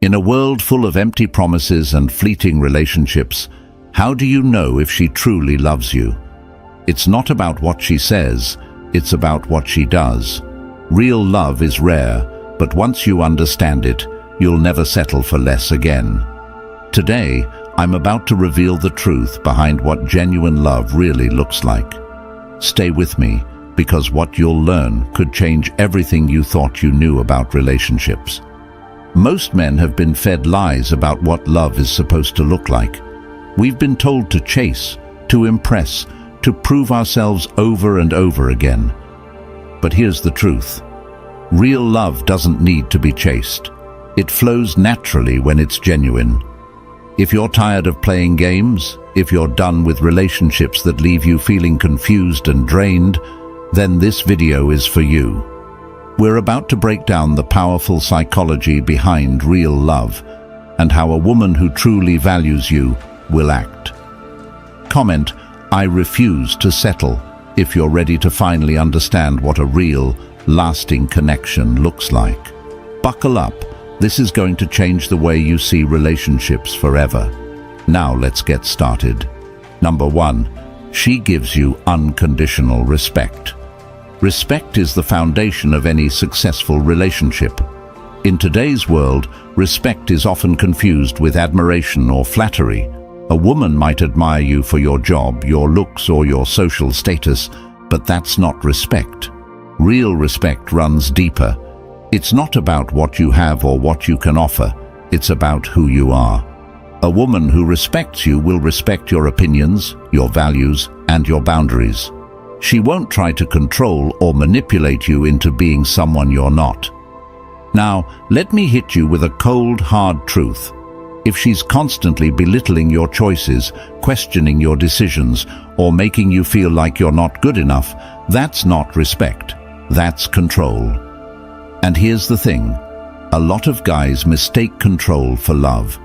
In a world full of empty promises and fleeting relationships, how do you know if she truly loves you? It's not about what she says, it's about what she does. Real love is rare, but once you understand it, you'll never settle for less again. Today, I'm about to reveal the truth behind what genuine love really looks like. Stay with me, because what you'll learn could change everything you thought you knew about relationships. Most men have been fed lies about what love is supposed to look like. We've been told to chase, to impress, to prove ourselves over and over again. But here's the truth. Real love doesn't need to be chased. It flows naturally when it's genuine. If you're tired of playing games, if you're done with relationships that leave you feeling confused and drained, then this video is for you. We're about to break down the powerful psychology behind real love and how a woman who truly values you will act. Comment, "I refuse to settle," if you're ready to finally understand what a real, lasting connection looks like. Buckle up. This is going to change the way you see relationships forever. Now let's get started. Number 1, she gives you unconditional respect. Respect is the foundation of any successful relationship. In today's world, respect is often confused with admiration or flattery. A woman might admire you for your job, your looks, or your social status, but that's not respect. Real respect runs deeper. It's not about what you have or what you can offer. It's about who you are. A woman who respects you will respect your opinions, your values, and your boundaries. She won't try to control or manipulate you into being someone you're not. Now, let me hit you with a cold, hard truth. If she's constantly belittling your choices, questioning your decisions, or making you feel like you're not good enough, that's not respect. That's control. And here's the thing. A lot of guys mistake control for love.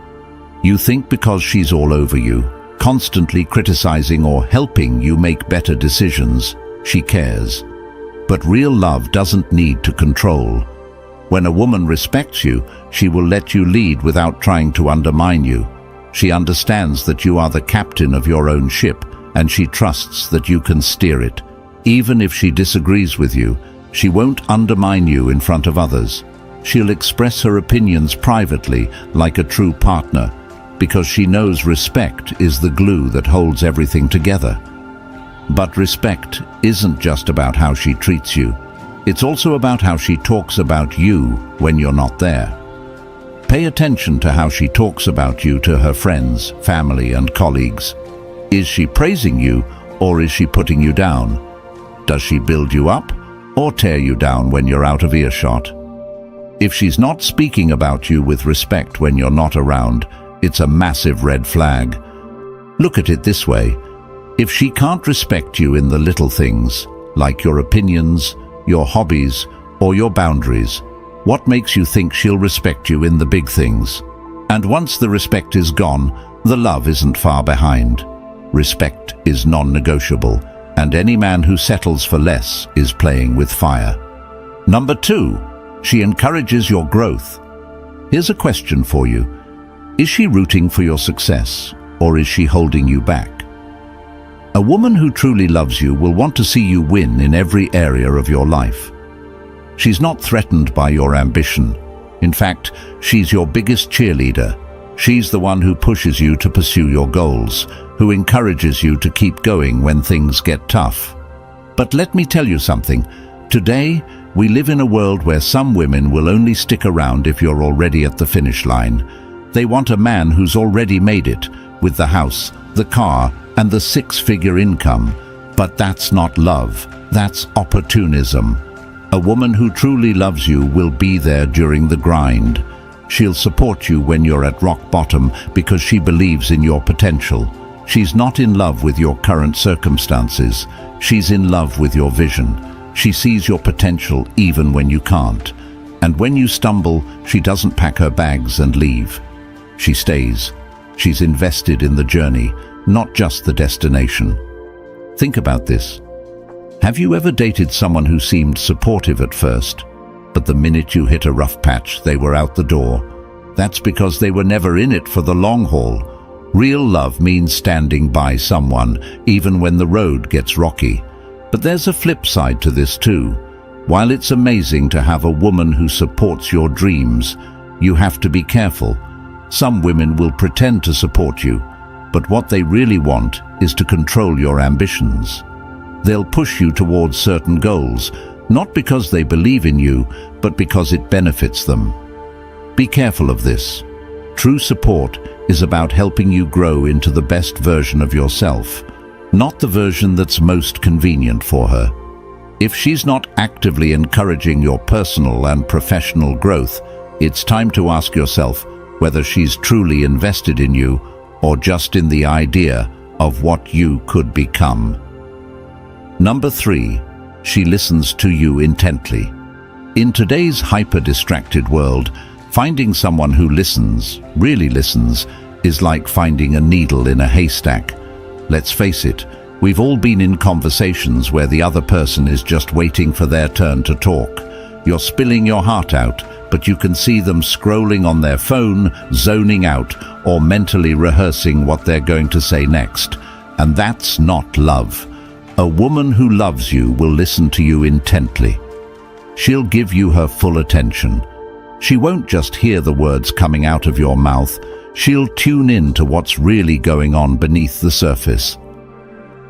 You think because she's all over you, constantly criticizing or helping you make better decisions, she cares. But real love doesn't need to control. When a woman respects you, she will let you lead without trying to undermine you. She understands that you are the captain of your own ship, and she trusts that you can steer it. Even if she disagrees with you, she won't undermine you in front of others. She'll express her opinions privately, like a true partner, because she knows respect is the glue that holds everything together. But respect isn't just about how she treats you. It's also about how she talks about you when you're not there. Pay attention to how she talks about you to her friends, family, and colleagues. Is she praising you, or is she putting you down? Does she build you up, or tear you down when you're out of earshot? If she's not speaking about you with respect when you're not around, it's a massive red flag. Look at it this way. If she can't respect you in the little things, like your opinions, your hobbies, or your boundaries, what makes you think she'll respect you in the big things? And once the respect is gone, the love isn't far behind. Respect is non-negotiable, and any man who settles for less is playing with fire. Number 2, she encourages your growth. Here's a question for you. Is she rooting for your success, or is she holding you back? A woman who truly loves you will want to see you win in every area of your life. She's not threatened by your ambition. In fact, she's your biggest cheerleader. She's the one who pushes you to pursue your goals, who encourages you to keep going when things get tough. But let me tell you something. Today, we live in a world where some women will only stick around if you're already at the finish line. They want a man who's already made it, with the house, the car, and the 6-figure income. But that's not love. That's opportunism. A woman who truly loves you will be there during the grind. She'll support you when you're at rock bottom because she believes in your potential. She's not in love with your current circumstances. She's in love with your vision. She sees your potential even when you can't. And when you stumble, she doesn't pack her bags and leave. She stays. She's invested in the journey, not just the destination. Think about this. Have you ever dated someone who seemed supportive at first, but the minute you hit a rough patch, they were out the door? That's because they were never in it for the long haul. Real love means standing by someone, even when the road gets rocky. But there's a flip side to this too. While it's amazing to have a woman who supports your dreams, you have to be careful. Some women will pretend to support you, but what they really want is to control your ambitions. They'll push you towards certain goals, not because they believe in you, but because it benefits them. Be careful of this. True support is about helping you grow into the best version of yourself, not the version that's most convenient for her. If she's not actively encouraging your personal and professional growth, it's time to ask yourself whether she's truly invested in you or just in the idea of what you could become. Number 3, she listens to you intently. In today's hyper-distracted world, finding someone who listens, really listens, is like finding a needle in a haystack. Let's face it, we've all been in conversations where the other person is just waiting for their turn to talk. You're spilling your heart out, but you can see them scrolling on their phone, zoning out, or mentally rehearsing what they're going to say next. And that's not love. A woman who loves you will listen to you intently. She'll give you her full attention. She won't just hear the words coming out of your mouth. She'll tune in to what's really going on beneath the surface.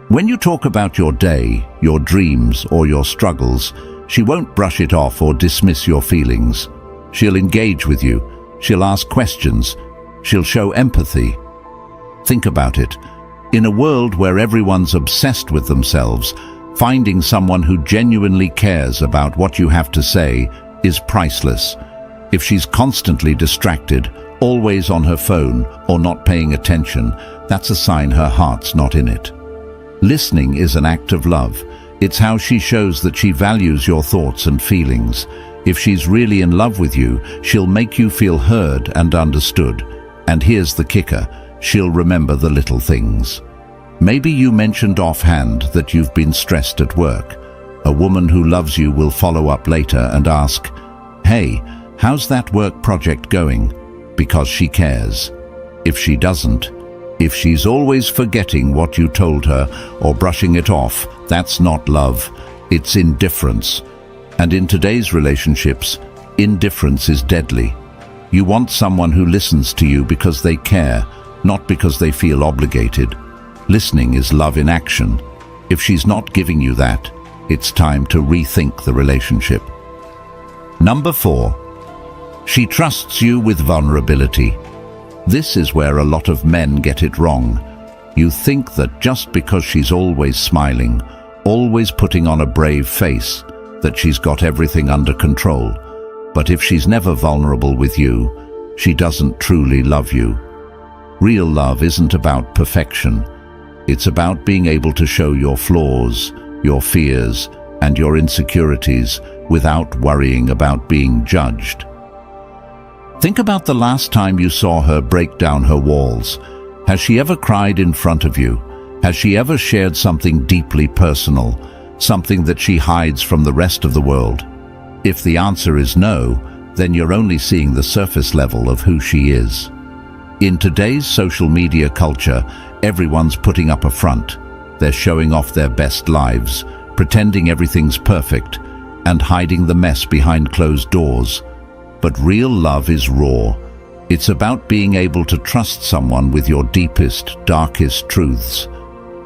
When you talk about your day, your dreams, or your struggles, she won't brush it off or dismiss your feelings. She'll engage with you. She'll ask questions. She'll show empathy. Think about it. In a world where everyone's obsessed with themselves, finding someone who genuinely cares about what you have to say is priceless. If she's constantly distracted, always on her phone, or not paying attention, that's a sign her heart's not in it. Listening is an act of love. It's how she shows that she values your thoughts and feelings. If she's really in love with you, she'll make you feel heard and understood. And here's the kicker, she'll remember the little things. Maybe you mentioned offhand that you've been stressed at work. A woman who loves you will follow up later and ask, "Hey, how's that work project going?" Because she cares. If she doesn't, if she's always forgetting what you told her or brushing it off, that's not love, it's indifference. And in today's relationships, indifference is deadly. You want someone who listens to you because they care, not because they feel obligated. Listening is love in action. If she's not giving you that, it's time to rethink the relationship. Number 4, she trusts you with vulnerability. This is where a lot of men get it wrong. You think that just because she's always smiling, always putting on a brave face, that she's got everything under control. But if she's never vulnerable with you, she doesn't truly love you. Real love isn't about perfection. It's about being able to show your flaws, your fears, and your insecurities without worrying about being judged. Think about the last time you saw her break down her walls. Has she ever cried in front of you? Has she ever shared something deeply personal, something that she hides from the rest of the world? If the answer is no, then you're only seeing the surface level of who she is. In today's social media culture, everyone's putting up a front. They're showing off their best lives, pretending everything's perfect, and hiding the mess behind closed doors. But real love is raw. It's about being able to trust someone with your deepest, darkest truths.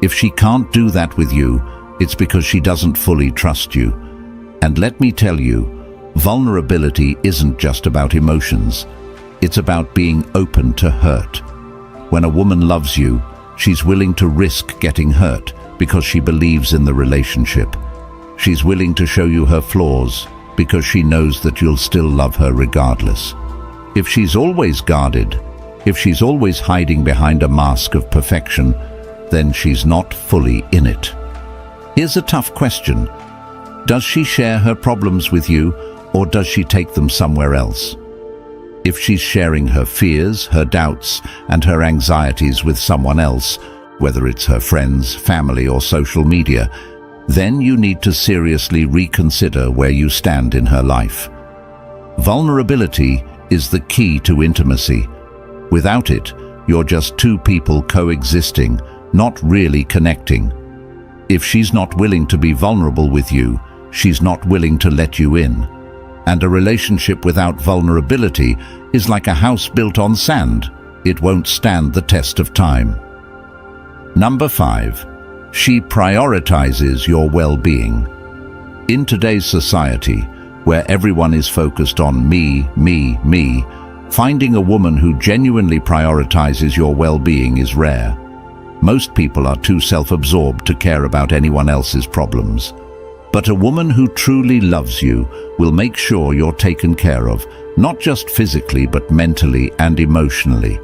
If she can't do that with you, it's because she doesn't fully trust you. And let me tell you, vulnerability isn't just about emotions. It's about being open to hurt. When a woman loves you, she's willing to risk getting hurt because she believes in the relationship. She's willing to show you her flaws because she knows that you'll still love her regardless. If she's always guarded, if she's always hiding behind a mask of perfection, then she's not fully in it. Here's a tough question. Does she share her problems with you, or does she take them somewhere else? If she's sharing her fears, her doubts, and her anxieties with someone else, whether it's her friends, family, or social media, then you need to seriously reconsider where you stand in her life. Vulnerability is the key to intimacy. Without it, you're just two people coexisting, not really connecting. If she's not willing to be vulnerable with you, she's not willing to let you in. And a relationship without vulnerability is like a house built on sand. It won't stand the test of time. Number 5. She prioritizes your well-being. In today's society, where everyone is focused on me, finding a woman who genuinely prioritizes your well-being is rare. Most people are too self-absorbed to care about anyone else's problems. But a woman who truly loves you will make sure you're taken care of, not just physically but mentally and emotionally.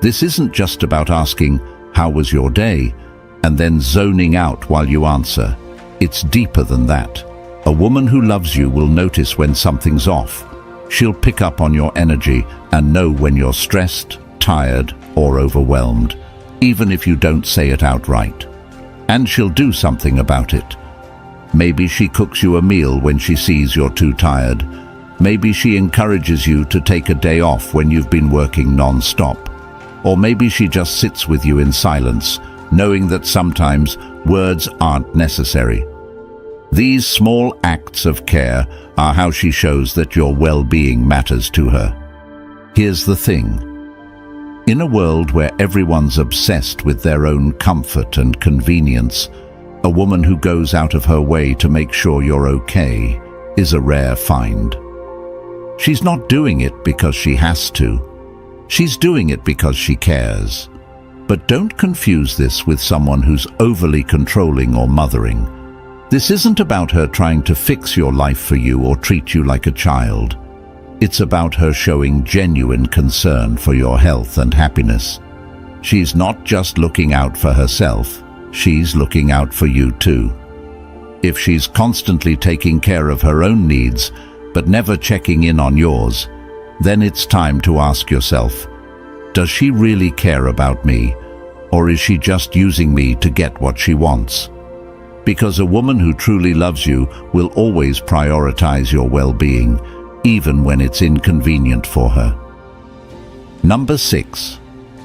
This isn't just about asking, "How was your day?" and then zoning out while you answer. It's deeper than that. A woman who loves you will notice when something's off. She'll pick up on your energy and know when you're stressed, tired, or overwhelmed, even if you don't say it outright. And she'll do something about it. Maybe she cooks you a meal when she sees you're too tired. Maybe she encourages you to take a day off when you've been working non-stop. Or maybe she just sits with you in silence, knowing that sometimes words aren't necessary. These small acts of care are how she shows that your well-being matters to her. Here's the thing. In a world where everyone's obsessed with their own comfort and convenience, a woman who goes out of her way to make sure you're okay is a rare find. She's not doing it because she has to. She's doing it because she cares. But don't confuse this with someone who's overly controlling or mothering. This isn't about her trying to fix your life for you or treat you like a child. It's about her showing genuine concern for your health and happiness. She's not just looking out for herself, she's looking out for you too. If she's constantly taking care of her own needs, but never checking in on yours, then it's time to ask yourself, does she really care about me, or is she just using me to get what she wants? Because a woman who truly loves you will always prioritize your well-being, even when it's inconvenient for her. Number 6.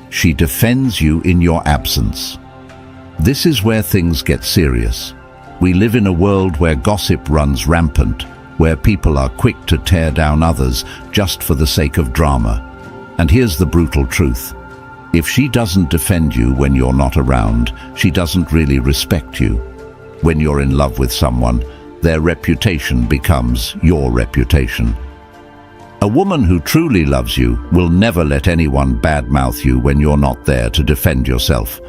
She defends you in your absence. This is where things get serious. We live in a world where gossip runs rampant, where people are quick to tear down others just for the sake of drama. And here's the brutal truth. If she doesn't defend you when you're not around, she doesn't really respect you. When you're in love with someone, their reputation becomes your reputation. A woman who truly loves you will never let anyone badmouth you when you're not there to defend yourself.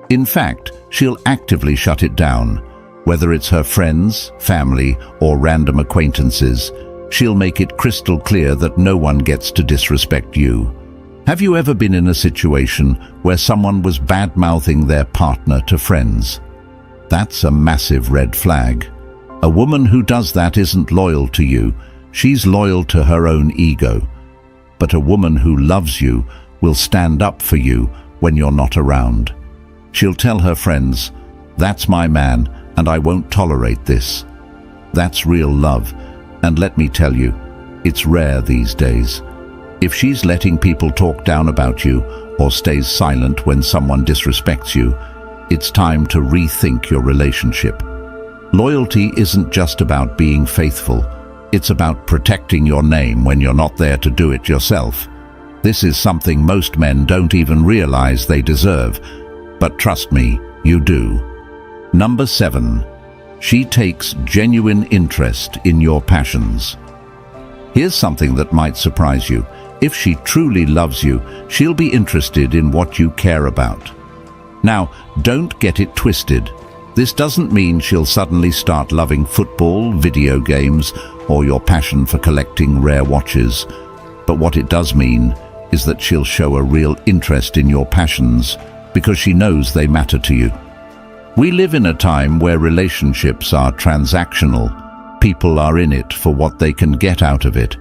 In fact, she'll actively shut it down. Whether it's her friends, family, or random acquaintances, she'll make it crystal clear that no one gets to disrespect you. Have you ever been in a situation where someone was bad-mouthing their partner to friends? That's a massive red flag. A woman who does that isn't loyal to you, she's loyal to her own ego. But a woman who loves you will stand up for you when you're not around. She'll tell her friends, "That's my man, and I won't tolerate this." That's real love, and let me tell you, it's rare these days. If she's letting people talk down about you or stays silent when someone disrespects you, it's time to rethink your relationship. Loyalty isn't just about being faithful. It's about protecting your name when you're not there to do it yourself. This is something most men don't even realize they deserve, but trust me, you do. Number 7. She takes genuine interest in your passions. Here's something that might surprise you. If she truly loves you, she'll be interested in what you care about. Now, don't get it twisted. This doesn't mean she'll suddenly start loving football, video games, or your passion for collecting rare watches. But what it does mean is that she'll show a real interest in your passions because she knows they matter to you. We live in a time where relationships are transactional. People are in it for what they can get out of it.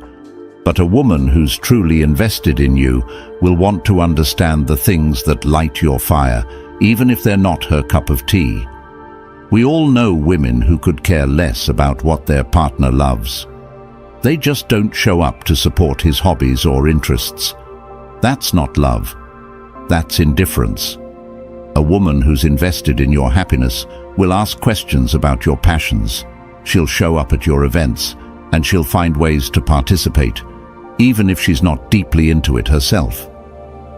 But a woman who's truly invested in you will want to understand the things that light your fire, even if they're not her cup of tea. We all know women who could care less about what their partner loves. They just don't show up to support his hobbies or interests. That's not love. That's indifference. A woman who's invested in your happiness will ask questions about your passions. She'll show up at your events, and she'll find ways to participate, even if she's not deeply into it herself.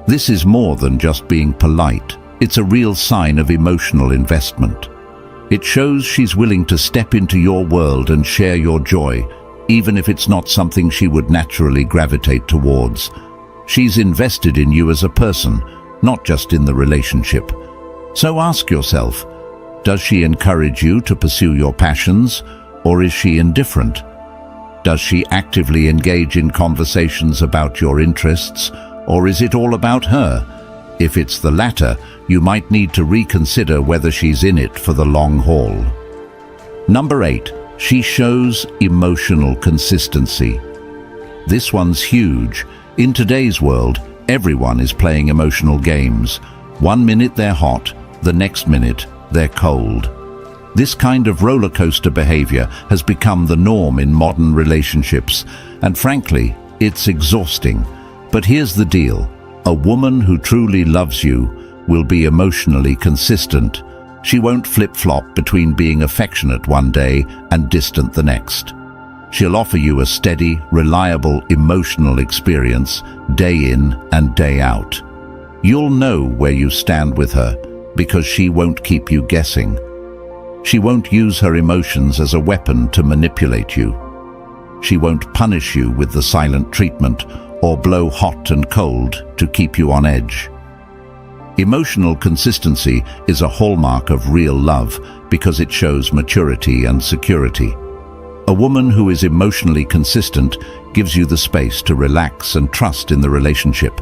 This is more than just being polite. It's a real sign of emotional investment. It shows she's willing to step into your world and share your joy, even if it's not something she would naturally gravitate towards. She's invested in you as a person, not just in the relationship. So ask yourself, does she encourage you to pursue your passions, or is she indifferent? Does she actively engage in conversations about your interests, or is it all about her? If it's the latter, you might need to reconsider whether she's in it for the long haul. Number 8, she shows emotional consistency. This one's huge. In today's world, everyone is playing emotional games. One minute they're hot, the next minute they're cold. This kind of roller coaster behavior has become the norm in modern relationships, and frankly, it's exhausting. But here's the deal. A woman who truly loves you will be emotionally consistent. She won't flip-flop between being affectionate one day and distant the next. She'll offer you a steady, reliable, emotional experience day in and day out. You'll know where you stand with her because she won't keep you guessing. She won't use her emotions as a weapon to manipulate you. She won't punish you with the silent treatment or blow hot and cold to keep you on edge. Emotional consistency is a hallmark of real love because it shows maturity and security. A woman who is emotionally consistent gives you the space to relax and trust in the relationship.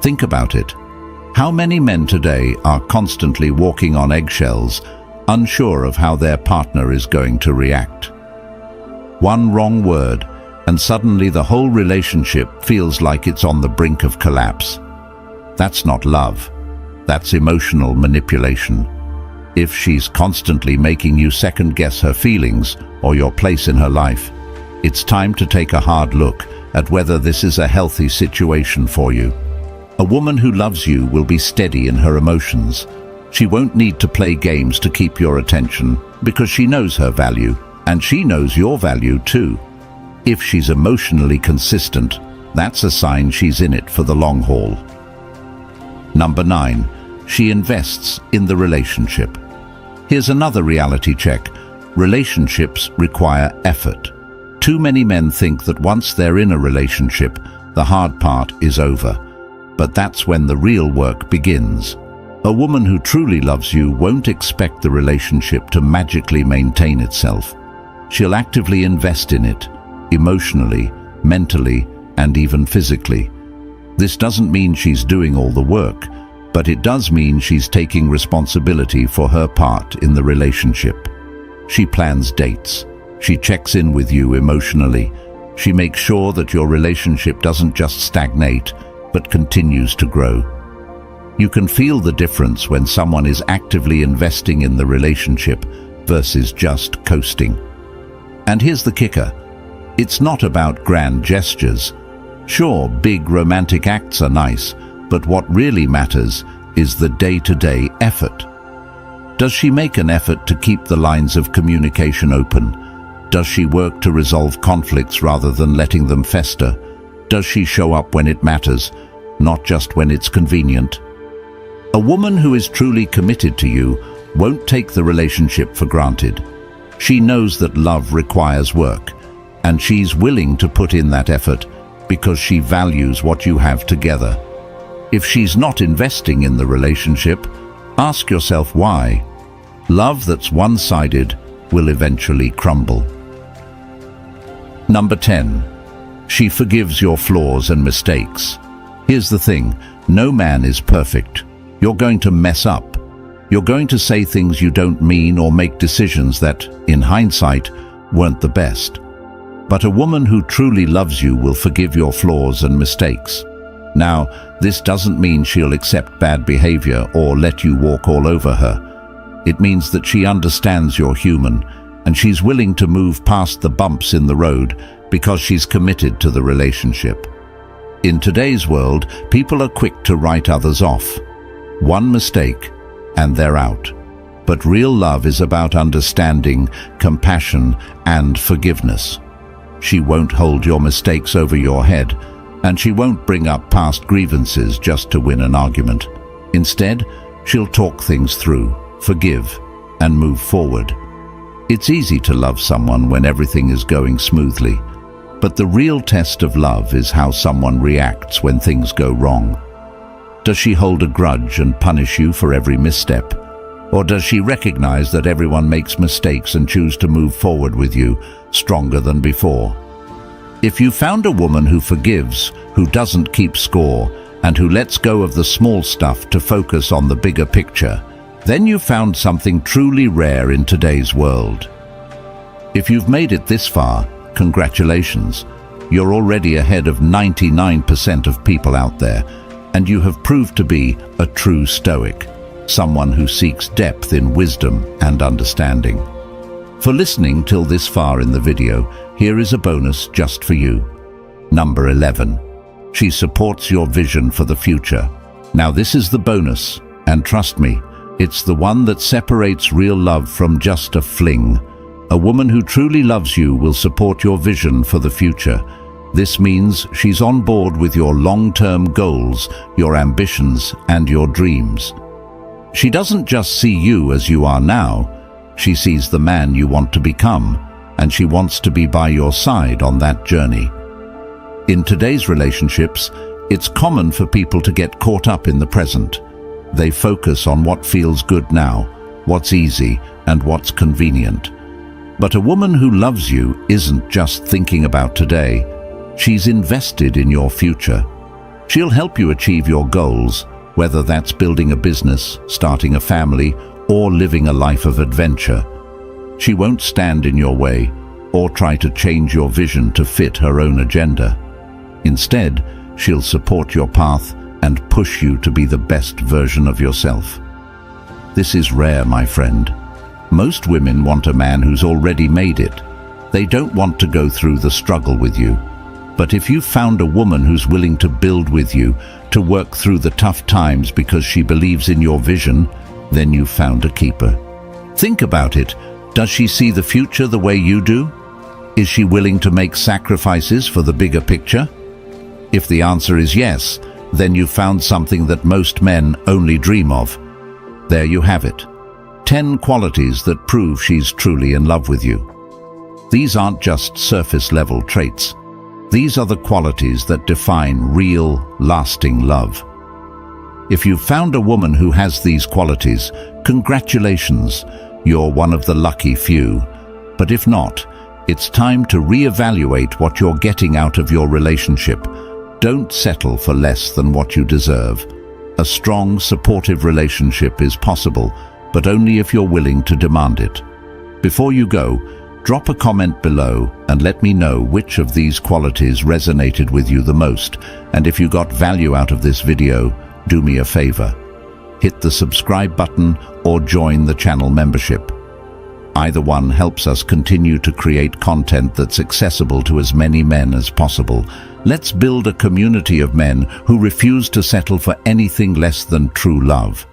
Think about it. How many men today are constantly walking on eggshells, unsure of how their partner is going to react? One wrong word, and suddenly the whole relationship feels like it's on the brink of collapse. That's not love. That's emotional manipulation. If she's constantly making you second-guess her feelings or your place in her life, it's time to take a hard look at whether this is a healthy situation for you. A woman who loves you will be steady in her emotions. She won't need to play games to keep your attention because she knows her value, and she knows your value too. If she's emotionally consistent, that's a sign she's in it for the long haul. Number 9, she invests in the relationship. Here's another reality check. Relationships require effort. Too many men think that once they're in a relationship, the hard part is over. But that's when the real work begins. A woman who truly loves you won't expect the relationship to magically maintain itself. She'll actively invest in it, emotionally, mentally, and even physically. This doesn't mean she's doing all the work, but it does mean she's taking responsibility for her part in the relationship. She plans dates. She checks in with you emotionally. She makes sure that your relationship doesn't just stagnate, but continues to grow. You can feel the difference when someone is actively investing in the relationship versus just coasting. And here's the kicker. It's not about grand gestures. Sure, big romantic acts are nice, but what really matters is the day-to-day effort. Does she make an effort to keep the lines of communication open? Does she work to resolve conflicts rather than letting them fester? Does she show up when it matters, not just when it's convenient? A woman who is truly committed to you won't take the relationship for granted. She knows that love requires work, and she's willing to put in that effort because she values what you have together. If she's not investing in the relationship, ask yourself why. Love that's one-sided will eventually crumble. Number 10. She forgives your flaws and mistakes. Here's the thing, no man is perfect. You're going to mess up. You're going to say things you don't mean or make decisions that, in hindsight, weren't the best. But a woman who truly loves you will forgive your flaws and mistakes. Now, this doesn't mean she'll accept bad behavior or let you walk all over her. It means that she understands you're human, and she's willing to move past the bumps in the road because she's committed to the relationship. In today's world, people are quick to write others off. One mistake, and they're out. But real love is about understanding, compassion, and forgiveness. She won't hold your mistakes over your head, and she won't bring up past grievances just to win an argument. Instead, she'll talk things through, forgive, and move forward. It's easy to love someone when everything is going smoothly, but the real test of love is how someone reacts when things go wrong. Does she hold a grudge and punish you for every misstep? Or does she recognize that everyone makes mistakes and choose to move forward with you, stronger than before? If you found a woman who forgives, who doesn't keep score, and who lets go of the small stuff to focus on the bigger picture, then you've found something truly rare in today's world. If you've made it this far, congratulations. You're already ahead of 99% of people out there, and you have proved to be a true Stoic, someone who seeks depth in wisdom and understanding. For listening till this far in the video, here is a bonus just for you. Number 11. She supports your vision for the future. Now this is the bonus, and trust me, it's the one that separates real love from just a fling. A woman who truly loves you will support your vision for the future. This means she's on board with your long-term goals, your ambitions, and your dreams. She doesn't just see you as you are now. She sees the man you want to become, and she wants to be by your side on that journey. In today's relationships, it's common for people to get caught up in the present. They focus on what feels good now, what's easy, and what's convenient. But a woman who loves you isn't just thinking about today. She's invested in your future. She'll help you achieve your goals, whether that's building a business, starting a family, or living a life of adventure. She won't stand in your way or try to change your vision to fit her own agenda. Instead, she'll support your path and push you to be the best version of yourself. This is rare, my friend. Most women want a man who's already made it. They don't want to go through the struggle with you. But if you've found a woman who's willing to build with you, to work through the tough times because she believes in your vision, then you've found a keeper. Think about it. Does she see the future the way you do? Is she willing to make sacrifices for the bigger picture? If the answer is yes, then you've found something that most men only dream of. There you have it. 10 qualities that prove she's truly in love with you. These aren't just surface-level traits. These are the qualities that define real, lasting love. If you've found a woman who has these qualities, congratulations, you're one of the lucky few. But if not, it's time to reevaluate what you're getting out of your relationship. Don't settle for less than what you deserve. A strong, supportive relationship is possible, but only if you're willing to demand it. Before you go, drop a comment below and let me know which of these qualities resonated with you the most. And if you got value out of this video, do me a favor. Hit the subscribe button or join the channel membership. Either one helps us continue to create content that's accessible to as many men as possible. Let's build a community of men who refuse to settle for anything less than true love.